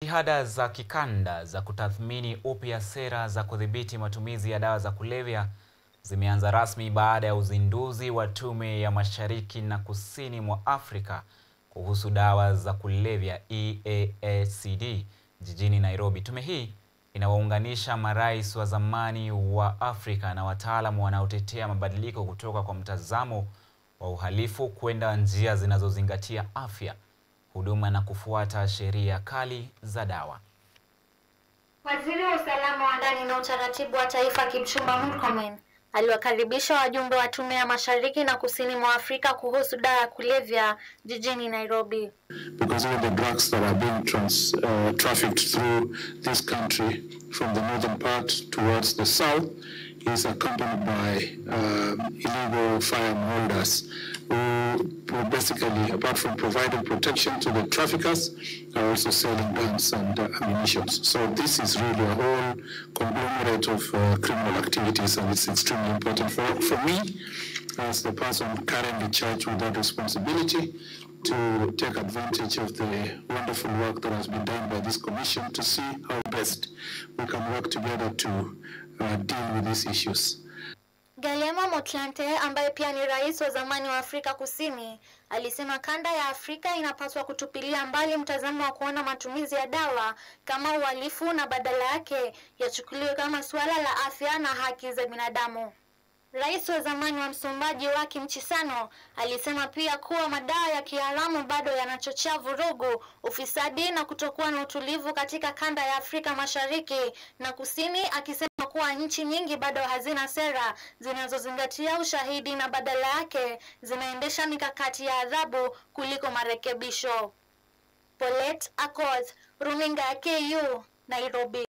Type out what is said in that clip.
Jitihada za kikanda za kutathmini upya sera za kudhibiti matumizi ya dawa za kulevya zimeanza rasmi baada ya uzinduzi wa Tume ya Mashariki na Kusini mwa Afrika kuhusu dawa za kulevya EACD jijini Nairobi. Tume hii inawaunganisha marais wa zamani wa Afrika na wataalamu wanaotetea mabadiliko kutoka kwa mtazamo wa uhalifu kwenda njia zinazozingatia afya, huduma na kufuata sheria kali za dawa. Waziri wa usalama wa ndani na utaratibu wa taifa Kipchumba Murkomen aliwakaribisha wajumbe wa Tume ya Mashariki na Kusini mwa Afrika kuhusu dawa ya kulevya jijini Nairobi. Because all the drugs that are being trafficked through this country from the northern part towards the south is accompanied by illegal firearm holders who basically, apart from providing protection to the traffickers, are also selling guns and ammunition. So this is really a whole conglomerate of criminal activities, and it's extremely important for me as the person currently charged with that responsibility to take advantage of the wonderful work that has been done by this commission to see how best we can work together to deal with these issues. Galema Motlanthe ambaye pia ni rais wa zamani wa Afrika Kusini alisema kanda ya Afrika inapaswa kutupilia mbali mtazamo wa kuona matumizi ya dawa kama uhalifu na badala yake yachukuliwe kama suala la afya na haki za binadamu. Rais wa zamani wa Msumbiji Joaquim Chissano alisema pia kuwa madawa ya kiharamu bado yanachochea vurugu, ufisadi na kutokuwa na utulivu katika kanda ya Afrika Mashariki na Kusini, akisema kuwa nchi nyingi bado hazina sera zinazozingatia ushahidi na badala yake zinaendesha mikakati ya adhabu kuliko marekebisho. Paulette Akoth, Runinga ya KU, Nairobi.